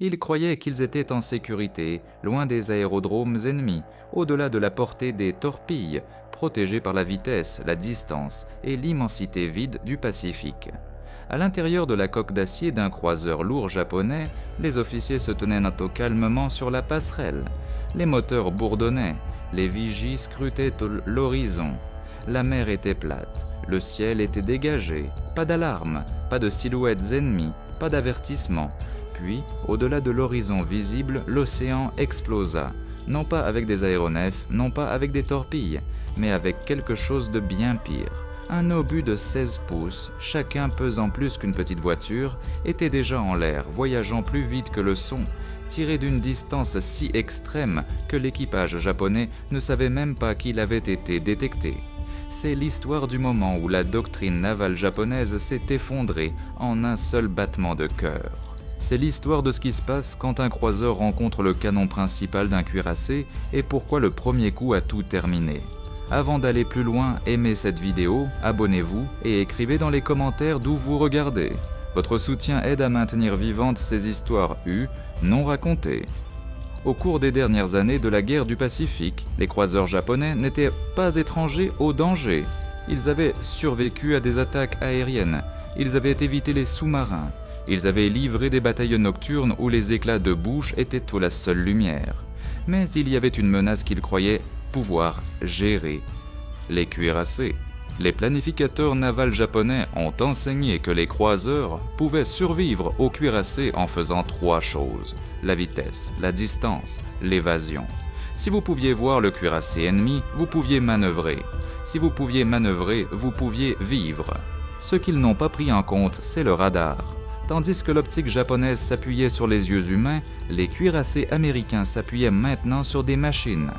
Ils croyaient qu'ils étaient en sécurité, loin des aérodromes ennemis, au-delà de la portée des torpilles, protégés par la vitesse, la distance et l'immensité vide du Pacifique. À l'intérieur de la coque d'acier d'un croiseur lourd japonais, les officiers se tenaient calmement sur la passerelle. Les moteurs bourdonnaient, les vigies scrutaient l'horizon. La mer était plate, le ciel était dégagé, pas d'alarme, pas de silhouettes ennemies, pas d'avertissement. Puis, au-delà de l'horizon visible, l'océan explosa, non pas avec des aéronefs, non pas avec des torpilles, mais avec quelque chose de bien pire. Un obus de 16 pouces, chacun pesant plus qu'une petite voiture, était déjà en l'air, voyageant plus vite que le son, tiré d'une distance si extrême que l'équipage japonais ne savait même pas qu'il avait été détecté. C'est l'histoire du moment où la doctrine navale japonaise s'est effondrée en un seul battement de cœur. C'est l'histoire de ce qui se passe quand un croiseur rencontre le canon principal d'un cuirassé et pourquoi le premier coup a tout terminé. Avant d'aller plus loin, aimez cette vidéo, abonnez-vous et écrivez dans les commentaires d'où vous regardez. Votre soutien aide à maintenir vivantes ces histoires non racontées. Au cours des dernières années de la guerre du Pacifique, les croiseurs japonais n'étaient pas étrangers au danger. Ils avaient survécu à des attaques aériennes, ils avaient évité les sous-marins, ils avaient livré des batailles nocturnes où les éclats de bouche étaient la seule lumière. Mais il y avait une menace qu'ils croyaient pouvoir gérer: les cuirassés. Les planificateurs navals japonais ont enseigné que les croiseurs pouvaient survivre aux cuirassés en faisant 3 choses: la vitesse, la distance, l'évasion. Si vous pouviez voir le cuirassé ennemi, vous pouviez manœuvrer. Si vous pouviez manœuvrer, vous pouviez vivre. Ce qu'ils n'ont pas pris en compte, c'est le radar. Tandis que l'optique japonaise s'appuyait sur les yeux humains, les cuirassés américains s'appuyaient maintenant sur des machines.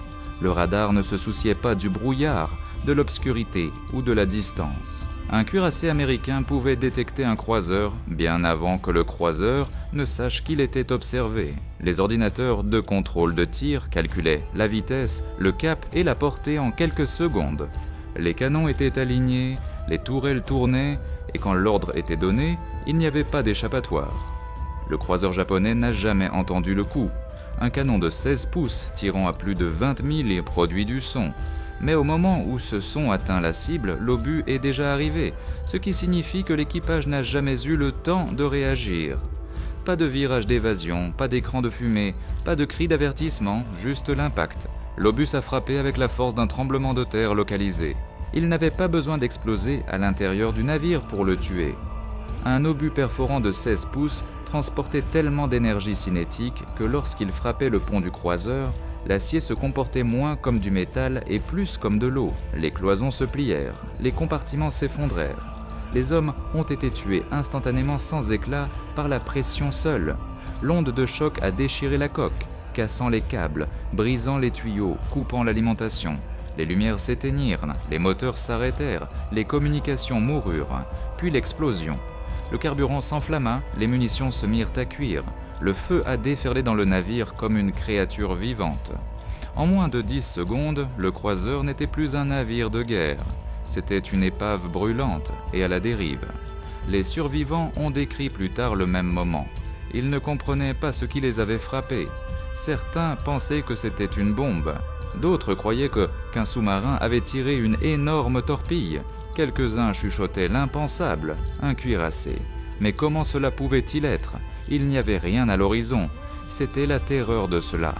Le radar ne se souciait pas du brouillard, de l'obscurité ou de la distance. Un cuirassé américain pouvait détecter un croiseur bien avant que le croiseur ne sache qu'il était observé. Les ordinateurs de contrôle de tir calculaient la vitesse, le cap et la portée en quelques secondes. Les canons étaient alignés, les tourelles tournaient, et quand l'ordre était donné, il n'y avait pas d'échappatoire. Le croiseur japonais n'a jamais entendu le coup. Un canon de 16 pouces tirant à plus de 20 000 produit du son. Mais au moment où ce son atteint la cible, l'obus est déjà arrivé, ce qui signifie que l'équipage n'a jamais eu le temps de réagir. Pas de virage d'évasion, pas d'écran de fumée, pas de cri d'avertissement, juste l'impact. L'obus a frappé avec la force d'un tremblement de terre localisé. Il n'avait pas besoin d'exploser à l'intérieur du navire pour le tuer. Un obus perforant de 16 pouces transportait tellement d'énergie cinétique que lorsqu'il frappait le pont du croiseur, l'acier se comportait moins comme du métal et plus comme de l'eau. Les cloisons se plièrent, les compartiments s'effondrèrent. Les hommes ont été tués instantanément sans éclat par la pression seule. L'onde de choc a déchiré la coque, cassant les câbles, brisant les tuyaux, coupant l'alimentation. Les lumières s'éteignirent, les moteurs s'arrêtèrent, les communications moururent, puis l'explosion. Le carburant s'enflamma, les munitions se mirent à cuire. Le feu a déferlé dans le navire comme une créature vivante. En moins de 10 secondes, le croiseur n'était plus un navire de guerre. C'était une épave brûlante et à la dérive. Les survivants ont décrit plus tard le même moment. Ils ne comprenaient pas ce qui les avait frappés. Certains pensaient que c'était une bombe. D'autres croyaient qu'un sous-marin avait tiré une énorme torpille. Quelques-uns chuchotaient l'impensable, un cuirassé. Mais comment cela pouvait-il être ? Il n'y avait rien à l'horizon. C'était la terreur de cela.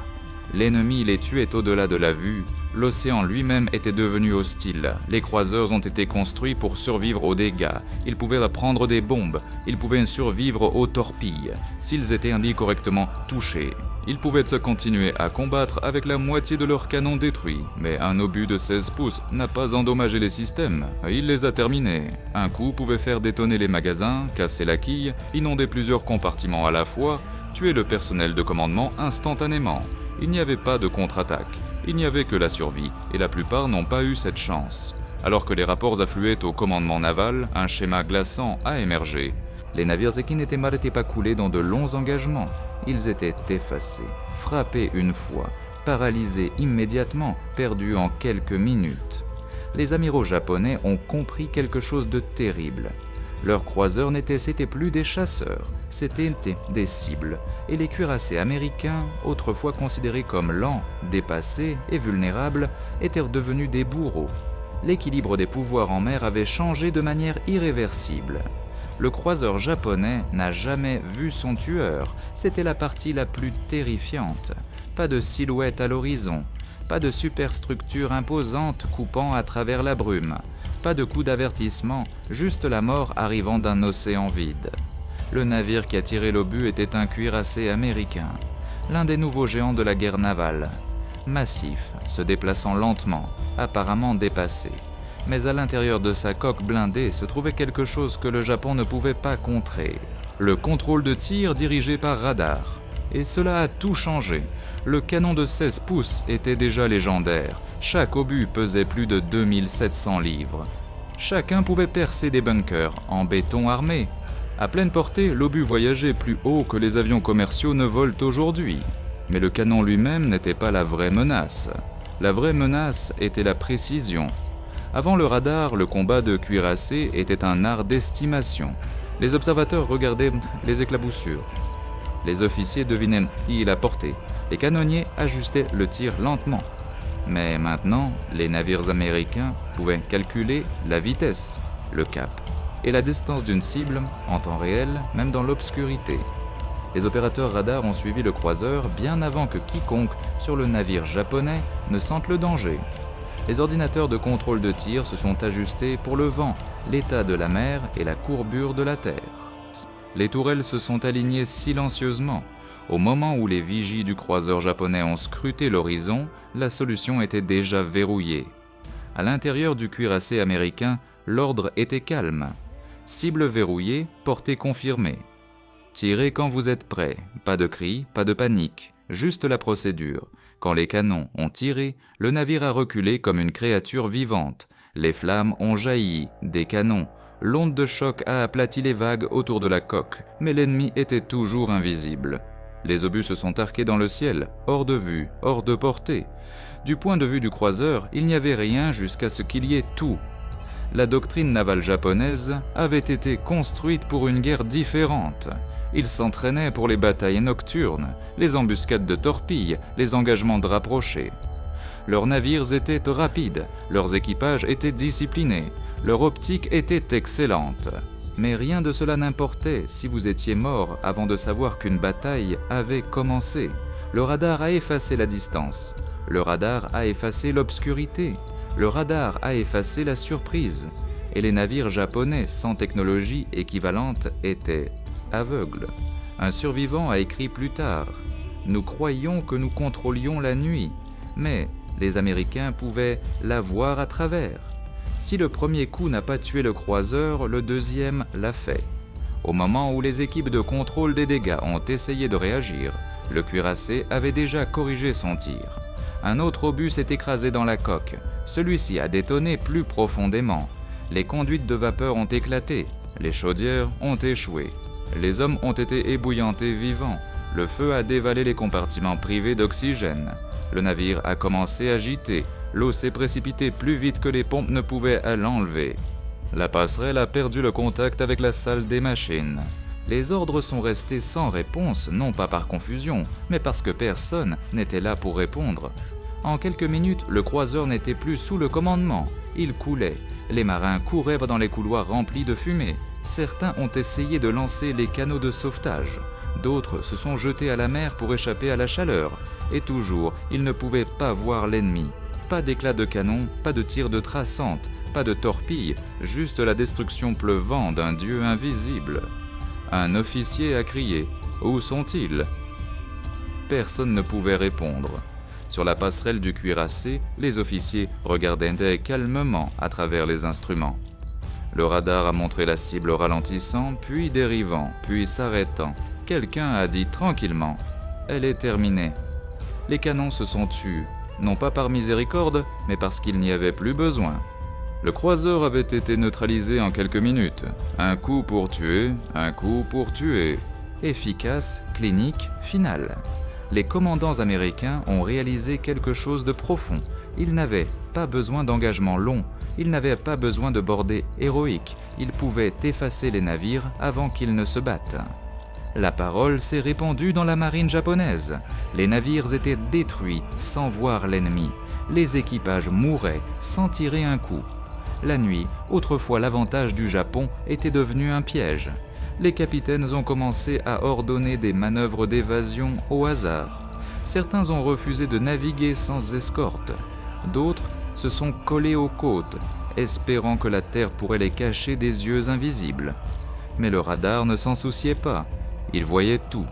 L'ennemi les tuait au-delà de la vue. L'océan lui-même était devenu hostile. Les croiseurs ont été construits pour survivre aux dégâts. Ils pouvaient prendre des bombes. Ils pouvaient survivre aux torpilles. S'ils étaient incorrectement touchés, ils pouvaient se continuer à combattre avec la moitié de leurs canons détruits. Mais un obus de 16 pouces n'a pas endommagé les systèmes. Il les a terminés. Un coup pouvait faire détonner les magasins, casser la quille, inonder plusieurs compartiments à la fois, tuer le personnel de commandement instantanément. Il n'y avait pas de contre-attaque. Il n'y avait que la survie, et la plupart n'ont pas eu cette chance. Alors que les rapports affluaient au commandement naval, un schéma glaçant a émergé. Les navires Eki n'étaient pas coulés dans de longs engagements. Ils étaient effacés, frappés une fois, paralysés immédiatement, perdus en quelques minutes. Les amiraux japonais ont compris quelque chose de terrible. Leurs croiseurs c'étaient plus des chasseurs, c'étaient des cibles, et les cuirassés américains, autrefois considérés comme lents, dépassés et vulnérables, étaient devenus des bourreaux. L'équilibre des pouvoirs en mer avait changé de manière irréversible. Le croiseur japonais n'a jamais vu son tueur, c'était la partie la plus terrifiante. Pas de silhouette à l'horizon, pas de superstructure imposante coupant à travers la brume, pas de coup d'avertissement, juste la mort arrivant d'un océan vide. Le navire qui a tiré l'obus était un cuirassé américain, l'un des nouveaux géants de la guerre navale. Massif, se déplaçant lentement, apparemment dépassé. Mais à l'intérieur de sa coque blindée se trouvait quelque chose que le Japon ne pouvait pas contrer. Le contrôle de tir dirigé par radar. Et cela a tout changé. Le canon de 16 pouces était déjà légendaire. Chaque obus pesait plus de 2700 livres. Chacun pouvait percer des bunkers en béton armé. À pleine portée, l'obus voyageait plus haut que les avions commerciaux ne volent aujourd'hui. Mais le canon lui-même n'était pas la vraie menace. La vraie menace était la précision. Avant le radar, le combat de cuirassés était un art d'estimation. Les observateurs regardaient les éclaboussures. Les officiers devinaient la portée. Les canonniers ajustaient le tir lentement. Mais maintenant, les navires américains pouvaient calculer la vitesse, le cap et la distance d'une cible en temps réel, même dans l'obscurité. Les opérateurs radars ont suivi le croiseur bien avant que quiconque sur le navire japonais ne sente le danger. Les ordinateurs de contrôle de tir se sont ajustés pour le vent, l'état de la mer et la courbure de la terre. Les tourelles se sont alignées silencieusement. Au moment où les vigies du croiseur japonais ont scruté l'horizon, la solution était déjà verrouillée. À l'intérieur du cuirassé américain, l'ordre était calme. Cible verrouillée, portée confirmée. Tirez quand vous êtes prêts, pas de cris, pas de panique, juste la procédure. Quand les canons ont tiré, le navire a reculé comme une créature vivante. Les flammes ont jailli des canons. L'onde de choc a aplati les vagues autour de la coque, mais l'ennemi était toujours invisible. Les obus se sont arqués dans le ciel, hors de vue, hors de portée. Du point de vue du croiseur, il n'y avait rien jusqu'à ce qu'il y ait tout. La doctrine navale japonaise avait été construite pour une guerre différente. Ils s'entraînaient pour les batailles nocturnes, les embuscades de torpilles, les engagements de rapprochés. Leurs navires étaient rapides, leurs équipages étaient disciplinés, leur optique était excellente. Mais rien de cela n'importait si vous étiez mort avant de savoir qu'une bataille avait commencé. Le radar a effacé la distance, le radar a effacé l'obscurité, le radar a effacé la surprise. Et les navires japonais sans technologie équivalente étaient aveugles. Un survivant a écrit plus tard « Nous croyions que nous contrôlions la nuit, mais les Américains pouvaient la voir à travers. Si le premier coup n'a pas tué le croiseur, le deuxième l'a fait. » Au moment où les équipes de contrôle des dégâts ont essayé de réagir, le cuirassé avait déjà corrigé son tir. Un autre obus s'est écrasé dans la coque. Celui-ci a détonné plus profondément. Les conduites de vapeur ont éclaté. Les chaudières ont échoué. Les hommes ont été ébouillantés vivants. Le feu a dévalé les compartiments privés d'oxygène. Le navire a commencé à gîter. L'eau s'est précipitée plus vite que les pompes ne pouvaient l'enlever. La passerelle a perdu le contact avec la salle des machines. Les ordres sont restés sans réponse, non pas par confusion, mais parce que personne n'était là pour répondre. En quelques minutes, le croiseur n'était plus sous le commandement. Il coulait. Les marins couraient dans les couloirs remplis de fumée. Certains ont essayé de lancer les canots de sauvetage. D'autres se sont jetés à la mer pour échapper à la chaleur. Et toujours, ils ne pouvaient pas voir l'ennemi. Pas d'éclats de canon, pas de tirs de traçante, pas de torpilles, juste la destruction pleuvant d'un dieu invisible. Un officier a crié « Où sont-ils » Personne ne pouvait répondre. Sur la passerelle du cuirassé, les officiers regardaient calmement à travers les instruments. Le radar a montré la cible ralentissant, puis dérivant, puis s'arrêtant. Quelqu'un a dit tranquillement « Elle est terminée ». Les canons se sont tus, non pas par miséricorde, mais parce qu'il n'y avait plus besoin. Le croiseur avait été neutralisé en quelques minutes. Un coup pour tuer, un coup pour tuer. Efficace, clinique, finale. Les commandants américains ont réalisé quelque chose de profond. Ils n'avaient pas besoin d'engagement long. Ils n'avaient pas besoin de bordées héroïques, ils pouvaient effacer les navires avant qu'ils ne se battent. La parole s'est répandue dans la marine japonaise. Les navires étaient détruits sans voir l'ennemi. Les équipages mouraient sans tirer un coup. La nuit, autrefois l'avantage du Japon, était devenu un piège. Les capitaines ont commencé à ordonner des manœuvres d'évasion au hasard. Certains ont refusé de naviguer sans escorte. D'autres se sont collés aux côtes, espérant que la terre pourrait les cacher des yeux invisibles. Mais le radar ne s'en souciait pas. Il voyait tout.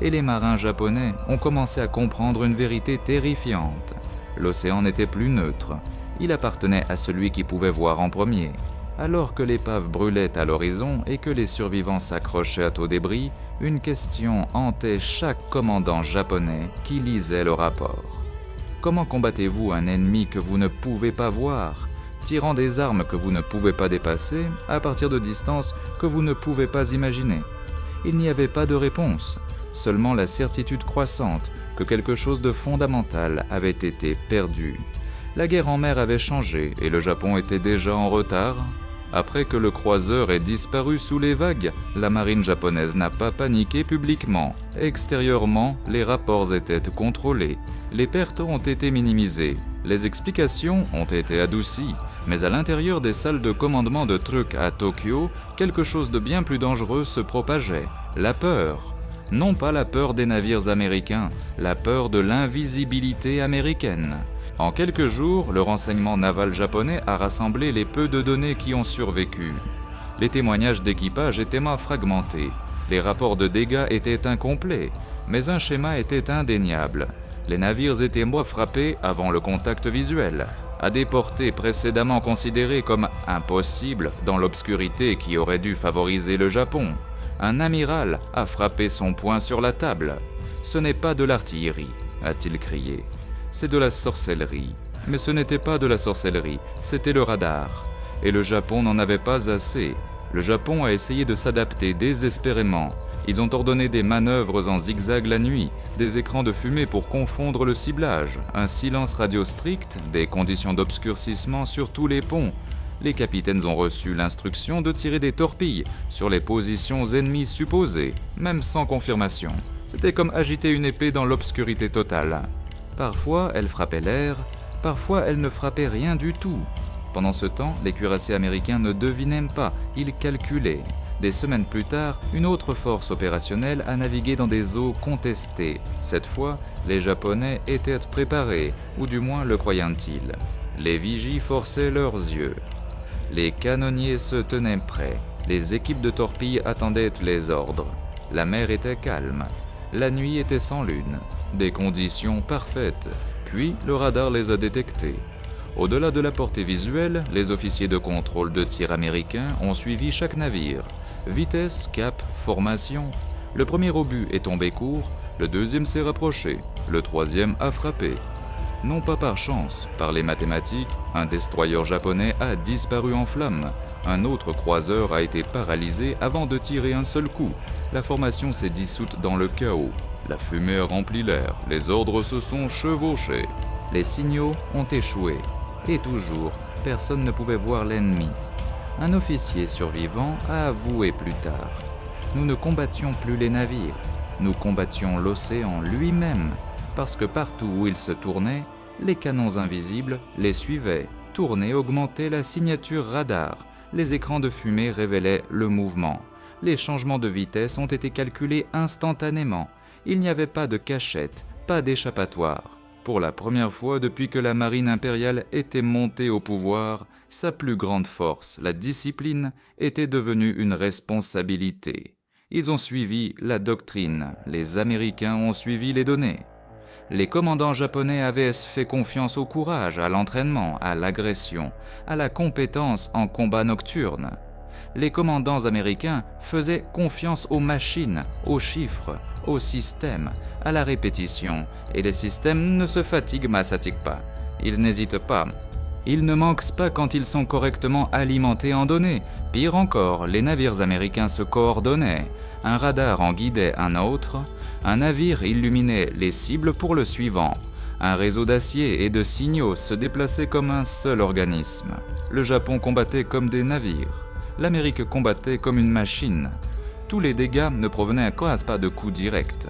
Et les marins japonais ont commencé à comprendre une vérité terrifiante. L'océan n'était plus neutre. Il appartenait à celui qui pouvait voir en premier. Alors que l'épave brûlait à l'horizon et que les survivants s'accrochaient aux débris, une question hantait chaque commandant japonais qui lisait le rapport. Comment combattez-vous un ennemi que vous ne pouvez pas voir, tirant des armes que vous ne pouvez pas dépasser, à partir de distances que vous ne pouvez pas imaginer? Il n'y avait pas de réponse, seulement la certitude croissante que quelque chose de fondamental avait été perdu. La guerre en mer avait changé et le Japon était déjà en retard. Après que le croiseur ait disparu sous les vagues, la marine japonaise n'a pas paniqué publiquement. Extérieurement, les rapports étaient contrôlés. Les pertes ont été minimisées. Les explications ont été adoucies. Mais à l'intérieur des salles de commandement de trucks à Tokyo, quelque chose de bien plus dangereux se propageait. La peur. Non pas la peur des navires américains, la peur de l'invisibilité américaine. En quelques jours, le renseignement naval japonais a rassemblé les peu de données qui ont survécu. Les témoignages d'équipage étaient fragmentés, les rapports de dégâts étaient incomplets, mais un schéma était indéniable. Les navires étaient frappés avant le contact visuel, à des portées précédemment considérées comme impossibles dans l'obscurité qui aurait dû favoriser le Japon. Un amiral a frappé son poing sur la table. « Ce n'est pas de l'artillerie », a-t-il crié. C'est de la sorcellerie. Mais ce n'était pas de la sorcellerie, c'était le radar. Et le Japon n'en avait pas assez. Le Japon a essayé de s'adapter désespérément. Ils ont ordonné des manœuvres en zigzag la nuit, des écrans de fumée pour confondre le ciblage, un silence radio strict, des conditions d'obscurcissement sur tous les ponts. Les capitaines ont reçu l'instruction de tirer des torpilles sur les positions ennemies supposées, même sans confirmation. C'était comme agiter une épée dans l'obscurité totale. Parfois, elle frappait l'air, parfois elle ne frappait rien du tout. Pendant ce temps, les cuirassiers américains ne devinaient pas, ils calculaient. Des semaines plus tard, une autre force opérationnelle a navigué dans des eaux contestées. Cette fois, les Japonais étaient préparés, ou du moins le croyaient-ils. Les vigies forçaient leurs yeux. Les canonniers se tenaient prêts. Les équipes de torpilles attendaient les ordres. La mer était calme. La nuit était sans lune. Des conditions parfaites. Puis, le radar les a détectés. Au-delà de la portée visuelle, les officiers de contrôle de tir américains ont suivi chaque navire. Vitesse, cap, formation. Le premier obus est tombé court, le deuxième s'est rapproché, le troisième a frappé. Non pas par chance, par les mathématiques, un destroyer japonais a disparu en flammes. Un autre croiseur a été paralysé avant de tirer un seul coup. La formation s'est dissoute dans le chaos. La fumée a rempli l'air, les ordres se sont chevauchés. Les signaux ont échoué. Et toujours, personne ne pouvait voir l'ennemi. Un officier survivant a avoué plus tard. Nous ne combattions plus les navires, nous combattions l'océan lui-même, parce que partout où il se tournait, les canons invisibles les suivaient. Tourner augmentait la signature radar, les écrans de fumée révélaient le mouvement. Les changements de vitesse ont été calculés instantanément. Il n'y avait pas de cachette, pas d'échappatoire. Pour la première fois depuis que la marine impériale était montée au pouvoir, sa plus grande force, la discipline, était devenue une responsabilité. Ils ont suivi la doctrine, les Américains ont suivi les données. Les commandants japonais avaient fait confiance au courage, à l'entraînement, à l'agression, à la compétence en combat nocturne. Les commandants américains faisaient confiance aux machines, aux chiffres, au système, à la répétition, et les systèmes ne se fatiguent pas. Ils n'hésitent pas. Ils ne manquent pas quand ils sont correctement alimentés en données. Pire encore, les navires américains se coordonnaient. Un radar en guidait un autre. Un navire illuminait les cibles pour le suivant. Un réseau d'acier et de signaux se déplaçait comme un seul organisme. Le Japon combattait comme des navires. L'Amérique combattait comme une machine. Tous les dégâts ne provenaient pas de coups directs.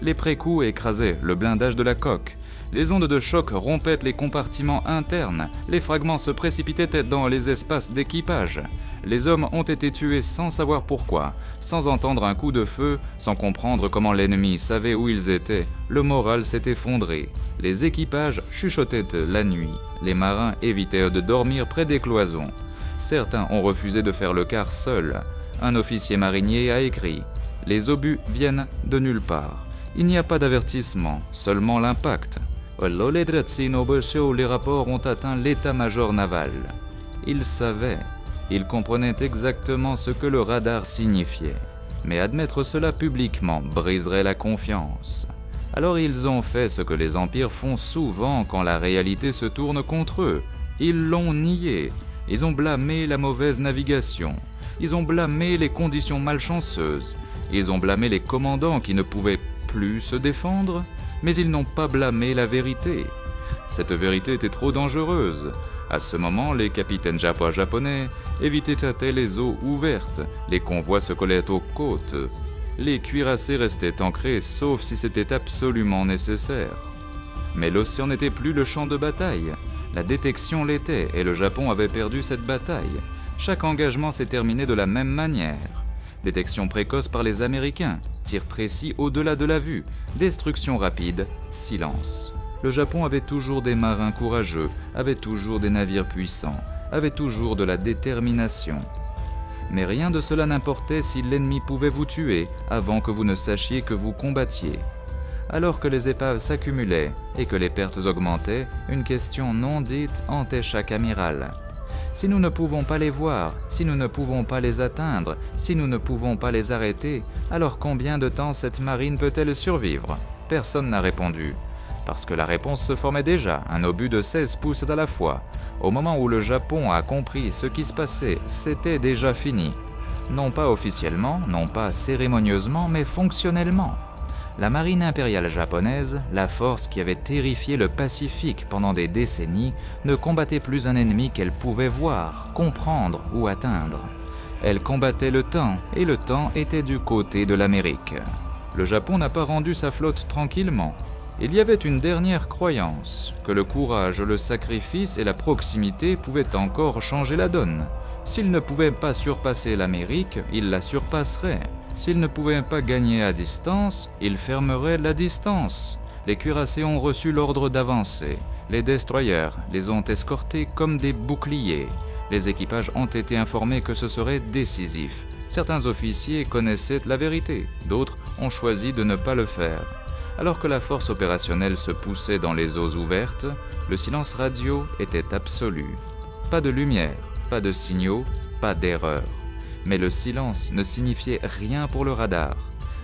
Les pré-coups écrasaient le blindage de la coque. Les ondes de choc rompaient les compartiments internes. Les fragments se précipitaient dans les espaces d'équipage. Les hommes ont été tués sans savoir pourquoi, sans entendre un coup de feu, sans comprendre comment l'ennemi savait où ils étaient. Le moral s'est effondré. Les équipages chuchotaient la nuit. Les marins évitèrent de dormir près des cloisons. Certains ont refusé de faire le quart seuls. Un officier marinier a écrit « Les obus viennent de nulle part. Il n'y a pas d'avertissement, seulement l'impact. » Les rapports ont atteint l'état-major naval. Ils savaient, ils comprenaient exactement ce que le radar signifiait. Mais admettre cela publiquement briserait la confiance. Alors ils ont fait ce que les empires font souvent quand la réalité se tourne contre eux. Ils l'ont nié. Ils ont blâmé la mauvaise navigation. Ils ont blâmé les conditions malchanceuses. Ils ont blâmé les commandants qui ne pouvaient plus se défendre. Mais ils n'ont pas blâmé la vérité. Cette vérité était trop dangereuse. À ce moment, les capitaines japonais évitaient les eaux ouvertes, les convois se collaient aux côtes. Les cuirassés restaient ancrés, sauf si c'était absolument nécessaire. Mais l'océan n'était plus le champ de bataille. La détection l'était, et le Japon avait perdu cette bataille. Chaque engagement s'est terminé de la même manière. Détection précoce par les Américains, tir précis au-delà de la vue, destruction rapide, silence. Le Japon avait toujours des marins courageux, avait toujours des navires puissants, avait toujours de la détermination. Mais rien de cela n'importait si l'ennemi pouvait vous tuer avant que vous ne sachiez que vous combattiez. Alors que les épaves s'accumulaient et que les pertes augmentaient, une question non dite hantait chaque amiral. Si nous ne pouvons pas les voir, si nous ne pouvons pas les atteindre, si nous ne pouvons pas les arrêter, alors combien de temps cette marine peut-elle survivre ? Personne n'a répondu. Parce que la réponse se formait déjà, un obus de 16 pouces à la fois. Au moment où le Japon a compris ce qui se passait, c'était déjà fini. Non pas officiellement, non pas cérémonieusement, mais fonctionnellement. La marine impériale japonaise, la force qui avait terrifié le Pacifique pendant des décennies, ne combattait plus un ennemi qu'elle pouvait voir, comprendre ou atteindre. Elle combattait le temps, et le temps était du côté de l'Amérique. Le Japon n'a pas rendu sa flotte tranquillement. Il y avait une dernière croyance, que le courage, le sacrifice et la proximité pouvaient encore changer la donne. S'il ne pouvait pas surpasser l'Amérique, il la surpasserait. S'il ne pouvait pas gagner à distance, il fermerait la distance. Les cuirassés ont reçu l'ordre d'avancer. Les destroyers les ont escortés comme des boucliers. Les équipages ont été informés que ce serait décisif. Certains officiers connaissaient la vérité, d'autres ont choisi de ne pas le faire. Alors que la force opérationnelle se poussait dans les eaux ouvertes, le silence radio était absolu. Pas de lumière, pas de signaux, pas d'erreur. Mais le silence ne signifiait rien pour le radar.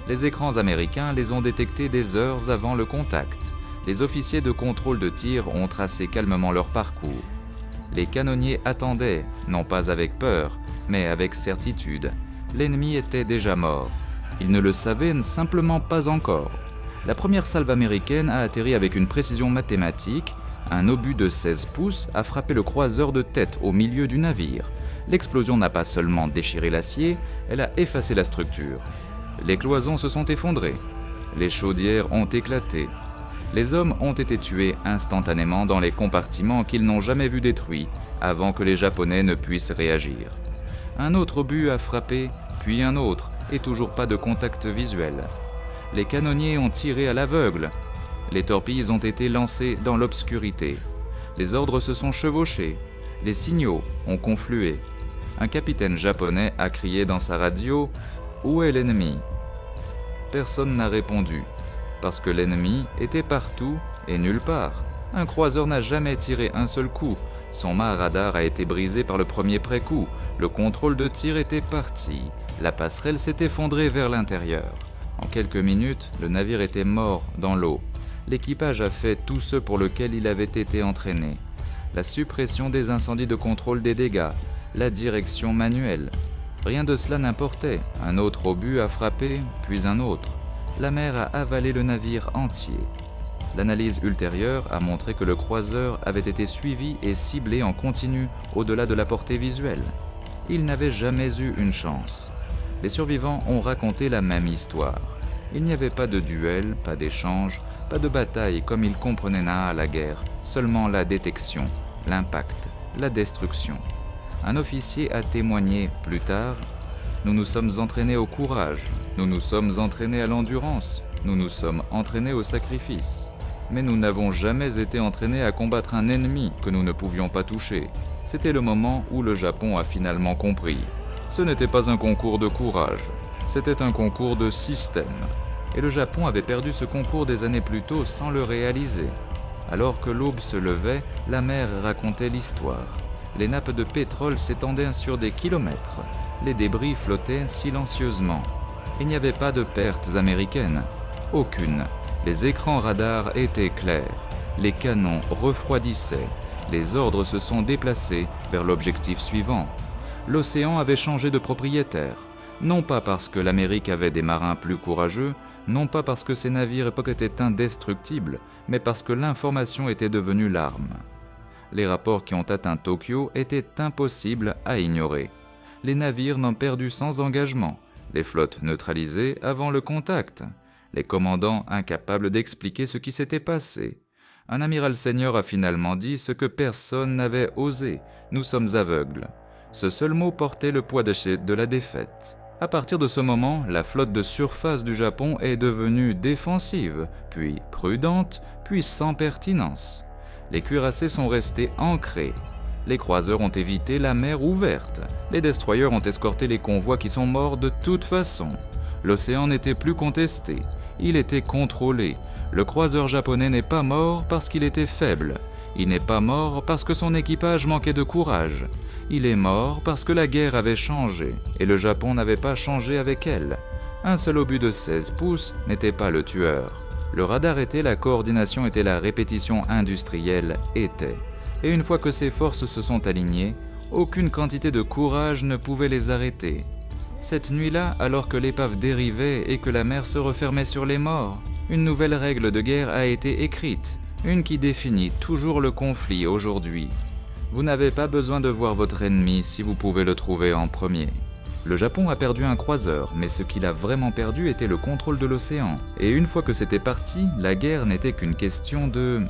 Les écrans américains les ont détectés des heures avant le contact. Les officiers de contrôle de tir ont tracé calmement leur parcours. Les canonniers attendaient, non pas avec peur, mais avec certitude. L'ennemi était déjà mort. Ils ne le savaient simplement pas encore. La première salve américaine a atterri avec une précision mathématique. Un obus de 16 pouces a frappé le croiseur de tête au milieu du navire. L'explosion n'a pas seulement déchiré l'acier, elle a effacé la structure. Les cloisons se sont effondrées. Les chaudières ont éclaté. Les hommes ont été tués instantanément dans les compartiments qu'ils n'ont jamais vus détruits avant que les Japonais ne puissent réagir. Un autre obus a frappé, puis un autre, et toujours pas de contact visuel. Les canonniers ont tiré à l'aveugle. Les torpilles ont été lancées dans l'obscurité. Les ordres se sont chevauchés. Les signaux ont conflué. Un capitaine japonais a crié dans sa radio « Où est l'ennemi ?» Personne n'a répondu, parce que l'ennemi était partout et nulle part. Un croiseur n'a jamais tiré un seul coup. Son mât radar a été brisé par le premier pré-coup. Le contrôle de tir était parti. La passerelle s'est effondrée vers l'intérieur. En quelques minutes, le navire était mort dans l'eau. L'équipage a fait tout ce pour lequel il avait été entraîné. La suppression des incendies de contrôle des dégâts, la direction manuelle. Rien de cela n'importait. Un autre obus a frappé, puis un autre. La mer a avalé le navire entier. L'analyse ultérieure a montré que le croiseur avait été suivi et ciblé en continu au-delà de la portée visuelle. Il n'avait jamais eu une chance. Les survivants ont raconté la même histoire. Il n'y avait pas de duel, pas d'échange, pas de bataille comme ils comprenaient à la guerre, seulement la détection, l'impact, la destruction. Un officier a témoigné plus tard « Nous nous sommes entraînés au courage, nous nous sommes entraînés à l'endurance, nous nous sommes entraînés au sacrifice. Mais nous n'avons jamais été entraînés à combattre un ennemi que nous ne pouvions pas toucher. » C'était le moment où le Japon a finalement compris. Ce n'était pas un concours de courage, c'était un concours de système. Et le Japon avait perdu ce concours des années plus tôt sans le réaliser. Alors que l'aube se levait, la mer racontait l'histoire. Les nappes de pétrole s'étendaient sur des kilomètres. Les débris flottaient silencieusement. Il n'y avait pas de pertes américaines. Aucune. Les écrans radars étaient clairs. Les canons refroidissaient. Les ordres se sont déplacés vers l'objectif suivant. L'océan avait changé de propriétaire. Non pas parce que l'Amérique avait des marins plus courageux, non pas parce que ses navires époque étaient indestructibles, mais parce que l'information était devenue l'arme. Les rapports qui ont atteint Tokyo étaient impossibles à ignorer. Les navires n'ont perdu sans engagement, les flottes neutralisées avant le contact, les commandants incapables d'expliquer ce qui s'était passé. Un amiral senior a finalement dit ce que personne n'avait osé, nous sommes aveugles. Ce seul mot portait le poids de la défaite. À partir de ce moment, la flotte de surface du Japon est devenue défensive, puis prudente, puis sans pertinence. Les cuirassés sont restés ancrés. Les croiseurs ont évité la mer ouverte. Les destroyers ont escorté les convois qui sont morts de toute façon. L'océan n'était plus contesté. Il était contrôlé. Le croiseur japonais n'est pas mort parce qu'il était faible. Il n'est pas mort parce que son équipage manquait de courage. Il est mort parce que la guerre avait changé, et le Japon n'avait pas changé avec elle. Un seul obus de 16 pouces n'était pas le tueur. Le radar était, la coordination était, la répétition industrielle était. Et une fois que ces forces se sont alignées, aucune quantité de courage ne pouvait les arrêter. Cette nuit-là, alors que l'épave dérivait et que la mer se refermait sur les morts, une nouvelle règle de guerre a été écrite, une qui définit toujours le conflit aujourd'hui. Vous n'avez pas besoin de voir votre ennemi si vous pouvez le trouver en premier. Le Japon a perdu un croiseur, mais ce qu'il a vraiment perdu était le contrôle de l'océan. Et une fois que c'était parti, la guerre n'était qu'une question de